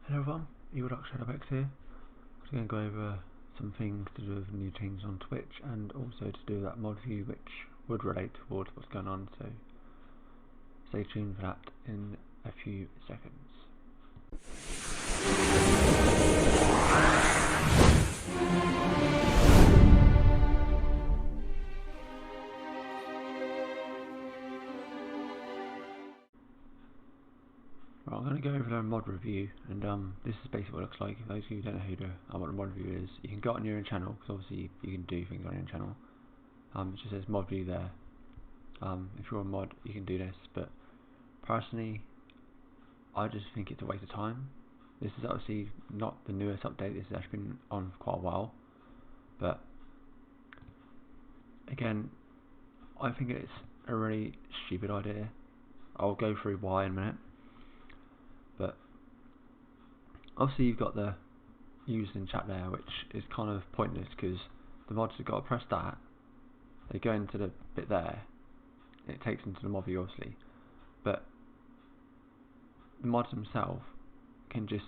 Hello everyone, EvilDarkShadowX here. I'm going to go over some things to do with new changes on Twitch and also to do that mod view which would relate towards what's going on, so stay tuned for that in a few seconds. Right, I'm going to go over the mod review, and this is basically what it looks like. For those of you who don't know what the mod review is, you can go on your own channel, because obviously you can do things on your own channel. It just says mod view there. If you're a mod, you can do this, but personally, I just think it's a waste of time. This is obviously not the newest update, this has actually been on for quite a while, but again, I think it's a really stupid idea. I'll go through why in a minute, but obviously you've got the users in chat there, which is kind of pointless because the mods have got to press that, they go into the bit there, it takes them to the mod view obviously, but the mods themselves can just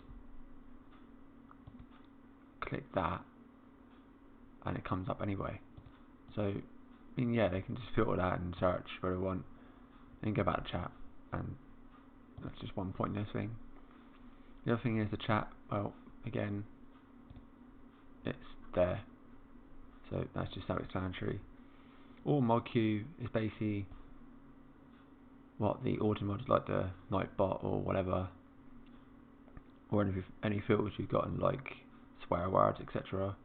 click that and it comes up anyway. So, I mean, yeah, they can just filter that and search where they want and go back to chat, and that's just one pointless thing. The other thing is the chat, well, again, it's there, so that's just self-explanatory. All mod queue is basically what the auto mods like the Nightbot or whatever, or any filters you've got in like swear words, etc.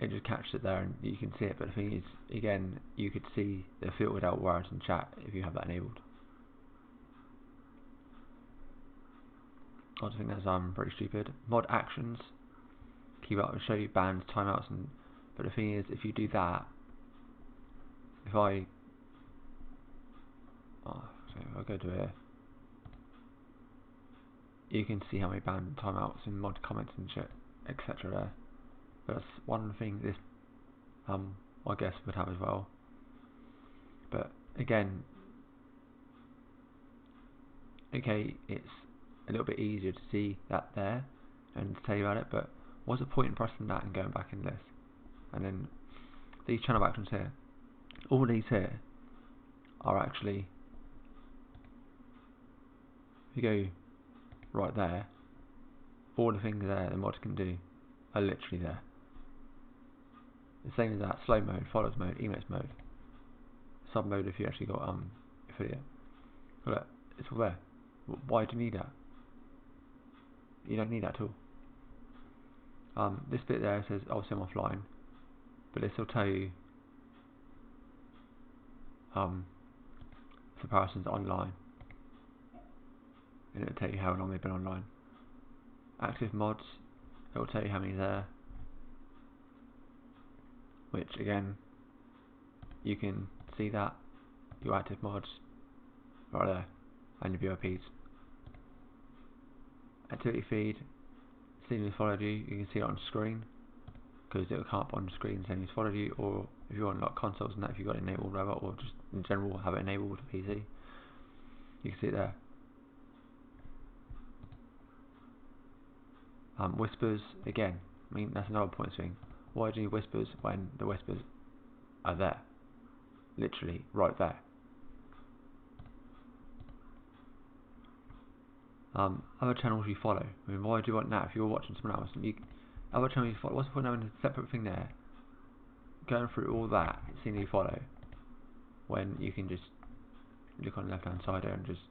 It just catches it there and you can see it, but the thing is, again, you could see the filtered out words in chat if you have that enabled. I just think that's pretty stupid. Mod actions keep up and show you bans, timeouts, but the thing is, if you do that, if I go to here, you can see how many bans and timeouts and mod comments and shit, etc. there. But that's one thing this I guess would have as well. But again, okay, it's a little bit easier to see that there and to tell you about it, but what's the point in pressing that and going back in this? And then these channel actions here, all these here are actually, if you go right there, all the things there the mod can do are literally there. The same as that, slow mode, follows mode, emotes mode, sub mode if you actually got affiliate. Look, it's all there. Why do you need that? You don't need that at all. This bit there says obviously I'm offline, but this will tell you if the person's online, and it'll tell you how long they've been online. Active mods, it will tell you how many there, which again, you can see that your active mods right there, and your VIPs. Activity feed, seeing who's followed you, you can see it on screen, because it will come up on screen saying who's followed you, or if you're on like consoles and that, if you've got it enabled, whatever, or just in general have it enabled with a PC, you can see it there. Whispers, again, I mean, that's another point thing. Why do you whispers when the whispers are there? Literally, right there. Other channels you follow. I mean, why do you want that? If you're watching someone else, other channels you follow, what's the point of having a separate thing there? Going through all that, seeing who you follow, when you can just look on the left hand side there and just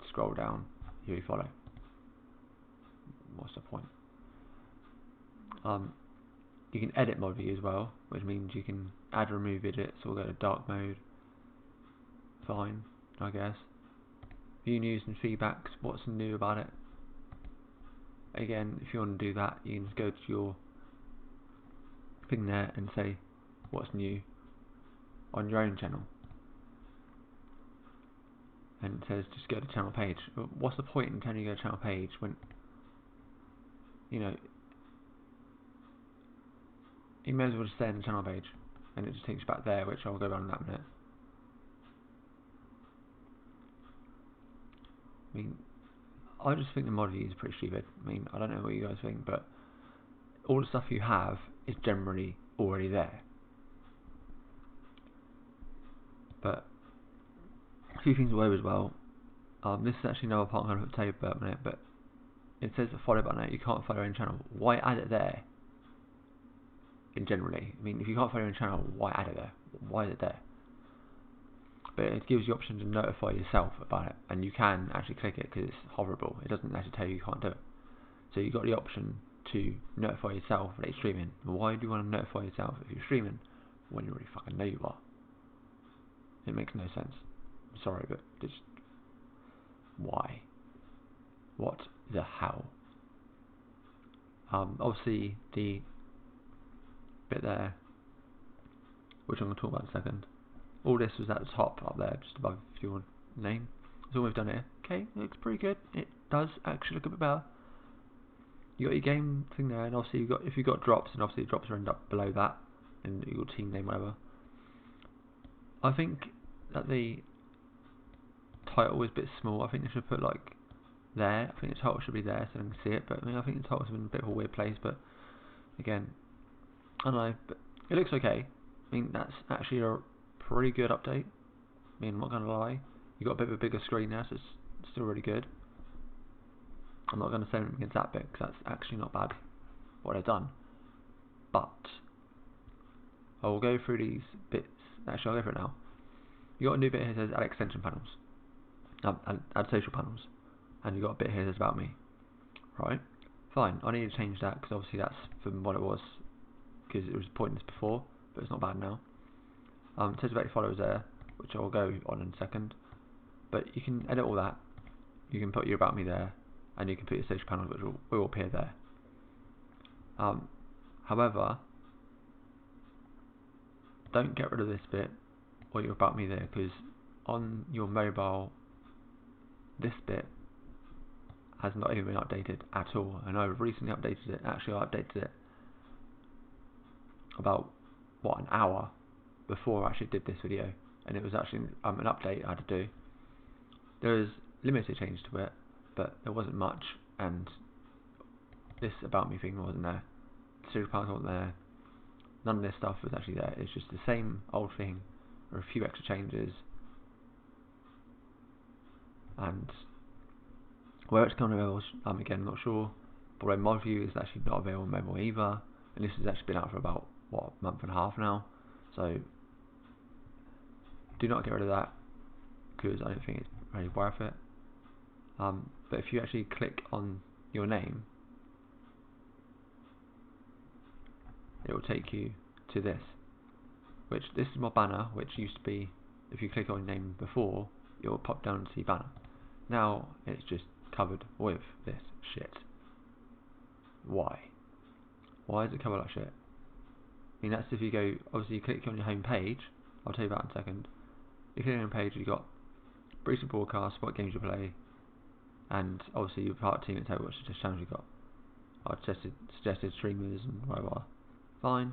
scroll down who you follow. What's the point? You can edit mod view as well, which means you can add or remove edits or go to dark mode. Fine, I guess. View news and feedbacks, what's new about it? Again, if you want to do that, you can just go to your thing there and say what's new on your own channel. And it says just go to channel page. What's the point in telling you to go to channel page when, you know, you may as well just stay in the channel page and it just takes you back there, which I'll go around in that minute. I mean, I just think the mod view is pretty stupid. I mean, I don't know what you guys think, but all the stuff you have is generally already there. But a few things away as well. This is actually another part I'm going to tell you about in a minute, but it says the follow button. You can't follow your own channel. Why add it there? In generally, I mean, if you can't follow your own channel, why add it there? Why is it there? But it gives you the option to notify yourself about it, and you can actually click it because it's horrible. It doesn't actually tell you can't do it. So you've got the option to notify yourself that you're streaming. Why do you want to notify yourself if you're streaming when you already fucking know you are? It makes no sense. I'm sorry, but just why? What the hell? Obviously the bit there, which I'm going to talk about in a second. All this was at the top up there, just above your name. That's all we've done here. Okay, it looks pretty good. It does actually look a bit better. You got your game thing there, and obviously if you got drops, and obviously the drops will end up below that, and your team name, whatever. I think that the title is a bit small. I think they should put like there. I think the title should be there so I can see it. But I mean, I think the title's in a bit of a weird place. But again, I don't know. But it looks okay. I mean, that's actually a pretty good update. I mean, I'm not gonna lie. You got a bit of a bigger screen now, so it's still really good. I'm not going to say anything against that bit because that's actually not bad what I've done. But I will go through these bits. Actually, I'll go through it now. You got a new bit here that says add extension panels, add social panels, and you got a bit here that says about me. Right? Fine. I need to change that because obviously that's from what it was, because it was pointless before, but it's not bad now. It says about your followers there, which I'll go on in a second. But you can edit all that. You can put your about me there, and you can put your social panels, which will appear there. However, don't get rid of this bit or your about me there, because on your mobile, this bit has not even been updated at all. And I've recently updated it. Actually, I updated it about an hour before I actually did this video, and it was actually an update I had to do. There is limited change to it, but there wasn't much, and this about me thing wasn't there. The social panels wasn't there. None of this stuff was actually there. It's just the same old thing, or a few extra changes. And where it's coming available, again, I'm not sure. But where mod view is actually not available on mobile either, and this has actually been out for about a month and a half now. So do not get rid of that, because I don't think it's really worth it. But if you actually click on your name, it will take you to this is my banner, which used to be, if you click on your name before, it will pop down to your banner. Now it's just covered with this shit. Why is it covered like shit? I mean, that's if you go, obviously you click on your home page. I'll tell you about in a second. You click on your home page, you got recent broadcasts, what games you play, and obviously your part team and tell what channels you got. I suggested streamers and whatever. Fine.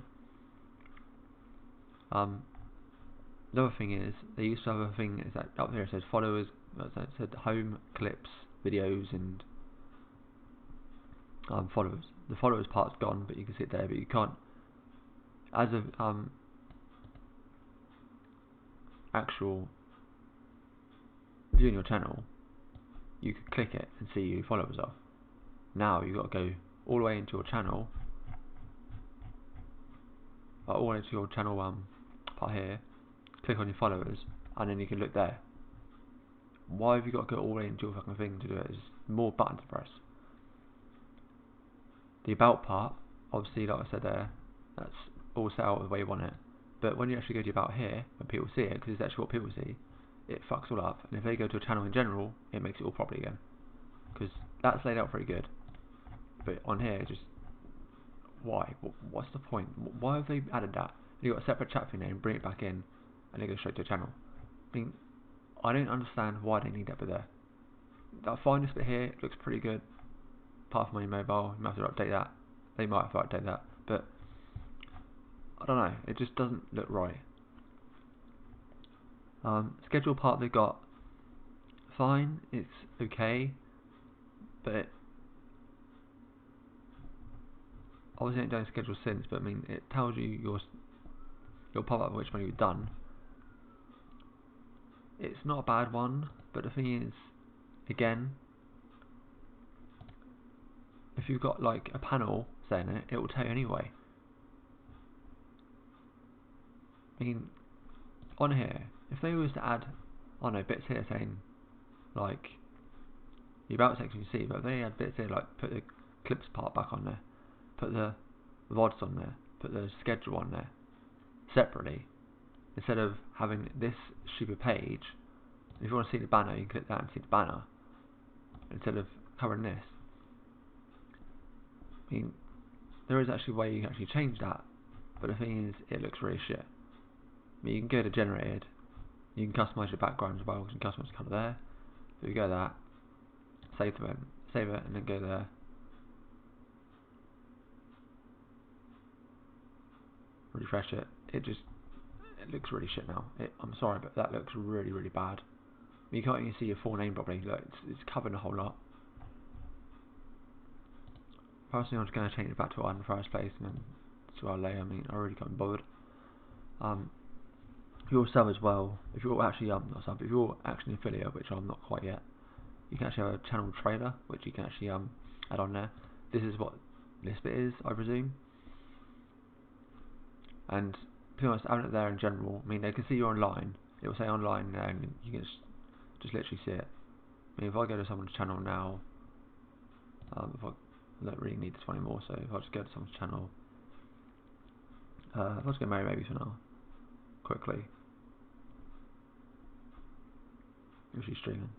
The other thing is, they used to have a thing is that up there it says followers, it said home, clips, videos, and followers. The followers part's gone, but you can see it there, but you can't, as of actual viewing your channel, you could click it and see who your followers are. Now you've got to go all the way into your channel, all the way to your channel part here, click on your followers, and then you can look there. Why have you got to go all the way into your fucking thing to do it? There's more buttons to press. The about part, obviously, like I said there, that's all set out the way you want it. But when you actually go to about here, when people see it, because it's actually what people see, it fucks all up. And if they go to a channel in general, it makes it all properly again. Because that's laid out pretty good. But on here, just why? What's the point? Why have they added that? You've got a separate chat thing there and bring it back in, and they go straight to a channel. I mean, I don't understand why they need that bit there. I find this bit here looks pretty good. Apart from on your mobile, you might have to update that. They might have to update that, but I don't know. It just doesn't look right. Schedule part they've got fine. It's okay. but it obviously ain't done schedule since, but I mean it tells you your pop-up which one you've done. It's not a bad one, but the thing is, again, if you've got like a panel saying it, it will tell you anyway. I mean, on here, if they was to add, I don't know, bits here saying like the about section you see, but if they had bits here like put the clips part back on there, put the VODs on there, put the schedule on there separately, instead of having this stupid page. If you want to see the banner, you can click that and see the banner instead of covering this. I mean, there is actually a way you can actually change that, but the thing is, it looks really shit. I mean, you can go to generated, you can customize your background as well, you can customize the colour there. So you go that, save it, and then go there. Refresh it. It looks really shit now. I'm sorry, but that looks really, really bad. You can't even see your full name properly. Look, it's covering a whole lot. Personally, I'm just going to change it back to what I had in the first place, and then to our layer. I mean, I really can't be bothered. If you're a sub as well, if you're actually not sub, if you're actually an affiliate, which I'm not quite yet, you can actually have a channel trailer, which you can actually add on there. This is what this bit is, I presume. And to be honest, having it there in general, I mean, they can see you're online. It will say online there, and you can just literally see it. I mean, if I go to someone's channel now, if I don't really need this one anymore, so if I just go to someone's channel, if I just go Mary Baby for now, quickly, if she's streaming.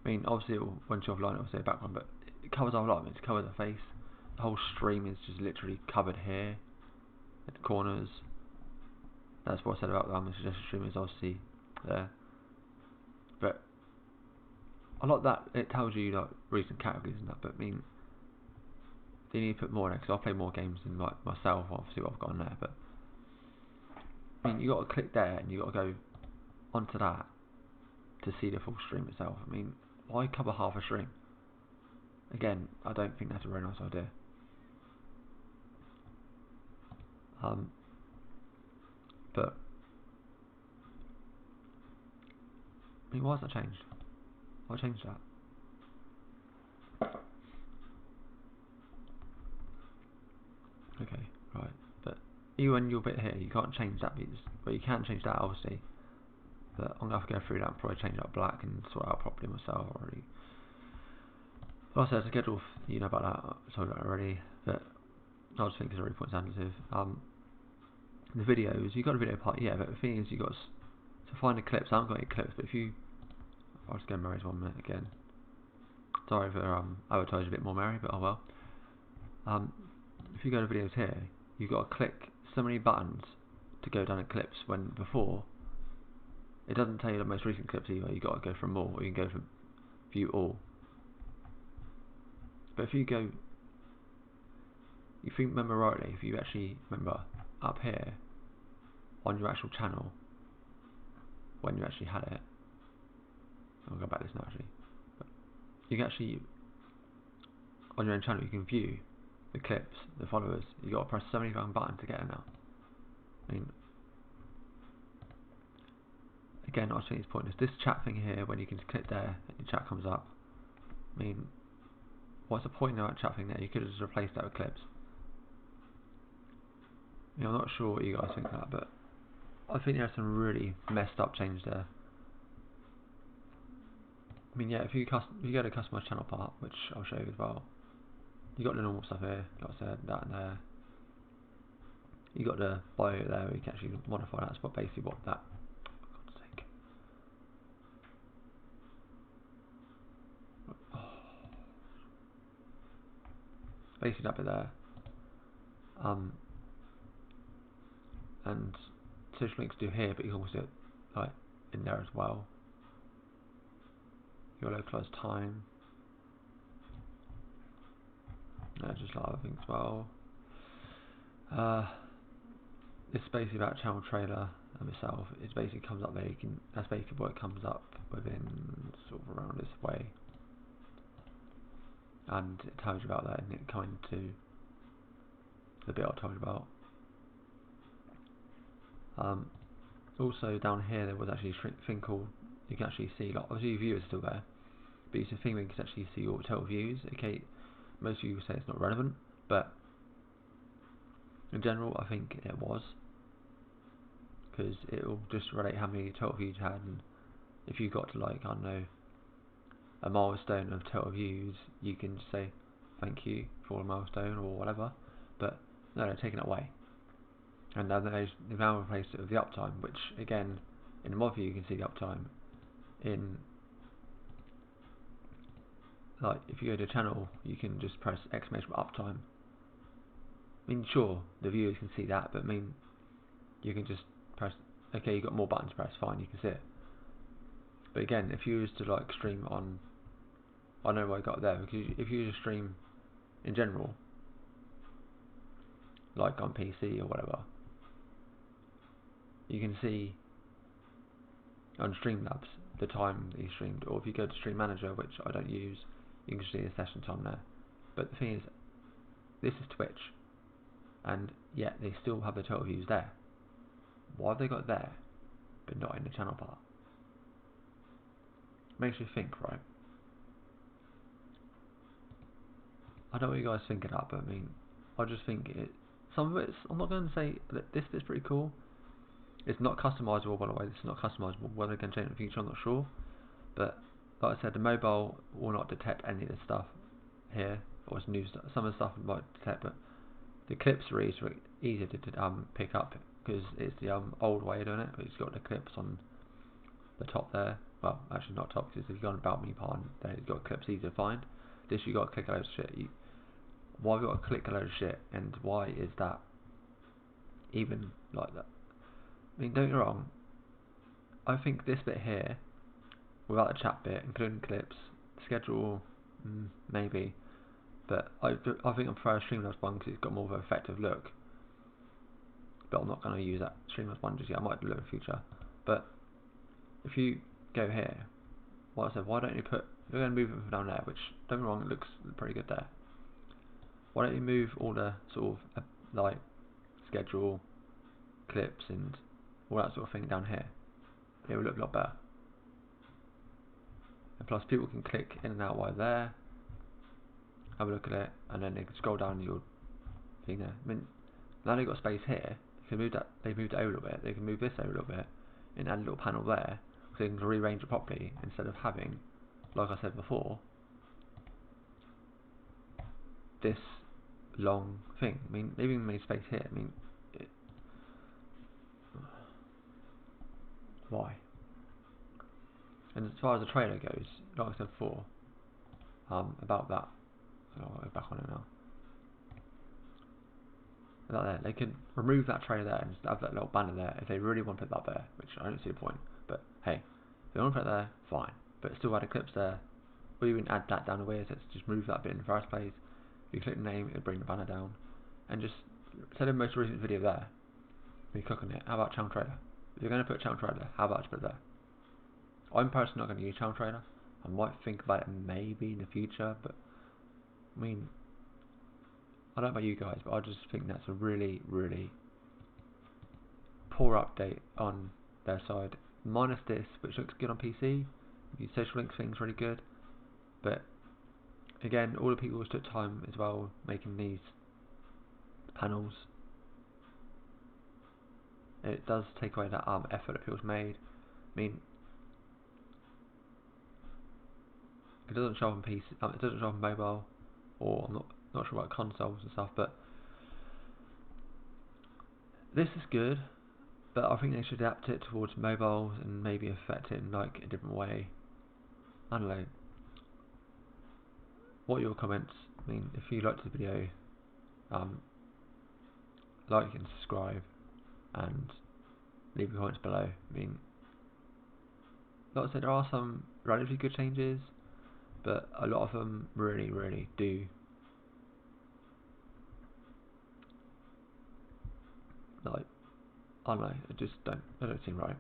I mean, obviously, when she's offline, it will say background, but it covers a lot. It covers the face. The whole stream is just literally covered here, at the corners. That's what I said about the suggested stream is obviously there. But a lot of that, it tells you like recent categories and that, but I mean, they need to put more in there, because I play more games than like myself, obviously what I've got on there, but I mean, you got to click there and you got to go onto that to see the full stream itself. I mean, why cover half a stream? Again, I don't think that's a very nice idea. But I mean, why has that changed? Why changed that? Okay, right. But even when you're a bit here, you can't change that bit, but you can change that obviously. But I'm gonna have to go through that and probably change that black and sort it out properly myself already. Also, there's a schedule, you know about that. I told you that already. But I just think it's very point sensitive. The videos, you got a video part, yeah. But the thing is, you got to find the clips. I haven't got any clips, but if you, I'll just go Mary's 1 minute again. Sorry for advertising a bit more Mary, but oh well. If you go to videos here, you've got to click so many buttons to go down to clips, when before it doesn't tell you the most recent clips either. You've got to go from more, or you can go from view all. But if you go, if you remember rightly, if you actually remember up here on your actual channel, when you actually had it, I'll go back to this now actually, but you can actually, on your own channel, you can view the clips, the followers. You got to press so many fucking buttons to get it now. I mean, again, I think it's pointless. This chat thing here, when you can just click there and your chat comes up. I mean, what's the point of that chat thing there? You could have just replaced that with clips. I mean, I'm not sure what you guys think of that, but I think there's some really messed up changes there. I mean, yeah, if you go to customize channel part, which I'll show you as well, you got the normal stuff here, like I said, that and there. You got the bio there where you can actually modify that. That's what basically what that. For God's sake. Oh. Basically that bit there. And social links do here, but you can also do it like in there as well. Your localized time. Just like other things as well. This is basically about channel trailer. myself. It basically comes up there. That's basically what it comes up within sort of around this way, and it tells you about that, and it kind of to the bit I told you about. Also down here there was actually a thing called, you can actually see, like, obviously your view is still there, but it's a thing where you can actually see your total views. Okay, most people say it's not relevant, but in general I think it was, because it will just relate how many total views you had, and if you got to, like, I don't know, a milestone of total views, you can just say thank you for a milestone or whatever. But no, they're taking it away, and now they've now replaced it with the uptime, which again, in the mod view you can see the uptime. In, like, if you go to channel, you can just press exclamation uptime. I mean, sure, the viewers can see that, but I mean, you can just press, okay, you've got more buttons to press, fine, you can see it. But again, if you was to, like, stream on, I know why I got there, because if you just stream in general, like on PC or whatever, you can see on Streamlabs the time that you streamed, or if you go to Stream Manager, which I don't use, you can see the session time there. But the thing is, this is Twitch, and yet they still have the total views there. Why have they got it there, but not in the channel part? Makes you think, right? I don't know what you guys think of that, but I mean, I just think some of it's, I'm not going to say that this bit's pretty cool. It's not customizable, by the way. This is not customizable. Whether they can change in the future, I'm not sure. But like I said, the mobile will not detect any of this stuff here, or it's new stuff. Some of the stuff it might detect, but the clips are easier to pick up, because it's the old way of doing it. It's got the clips on the top there. Well, actually not top, because if you go on About Me part, there you've got clips easy to find. This you got to click a load of shit. Why have you got to click a load of shit, and why is that even like that? I mean, don't get me wrong, I think this bit here, without the chat bit, including clips, schedule, maybe, but I think I prefer Streamlabs one because it's got more of an effective look. But I'm not going to use that Streamlabs one just yet. I might do it in the future. But if you go here, what I said, why don't you put, you're going to move it from down there, which, don't get me wrong, it looks pretty good there. Why don't you move all the sort of like schedule, clips, and all that sort of thing down here? It will look a lot better. And plus, people can click in and out while there, have a look at it, and then they can scroll down your thing there. I mean, now they've got space here. They can move that. They've moved it over a little bit. They can move this over a little bit, and add a little panel there, so they can rearrange it properly instead of having, like I said before, this long thing. I mean, leaving me space here. I mean, why? And as far as the trailer goes, like I said before, about that, I'll go back on it now. About there, they can remove that trailer there and just have that little banner there if they really want to put that there, which I don't see the point. But hey, if they want to put it there, fine. But still add Eclipse there, or even add that down the way, so it's just move that bit in the first place. If you click the name, it'll bring the banner down, and just set the most recent video there. When you click on it, how about channel trailer? If you're going to put channel trailer, how about you put it there? I'm personally not going to use channel trailer. I might think about it maybe in the future, but I mean, I don't know about you guys, but I just think that's a really, really poor update on their side. Minus this, which looks good on PC. The social links thing's really good, but again, all the people who took time as well making these panels. It does take away that effort that people's made. I mean, it doesn't show up on PC. It doesn't show up on mobile, or I'm not sure about consoles and stuff. But this is good. But I think they should adapt it towards mobiles and maybe affect it in like a different way. I don't know. What are your comments? I mean, if you liked the video, like and subscribe, and leave your comments below. I mean, like I said, there are some relatively good changes, but a lot of them really, really do like, I don't know, I don't seem right.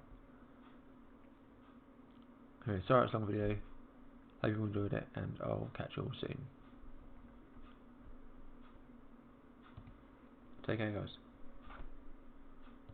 Anyway, sorry it's a long video. Hope you all enjoyed it, and I'll catch you all soon. Take care, guys.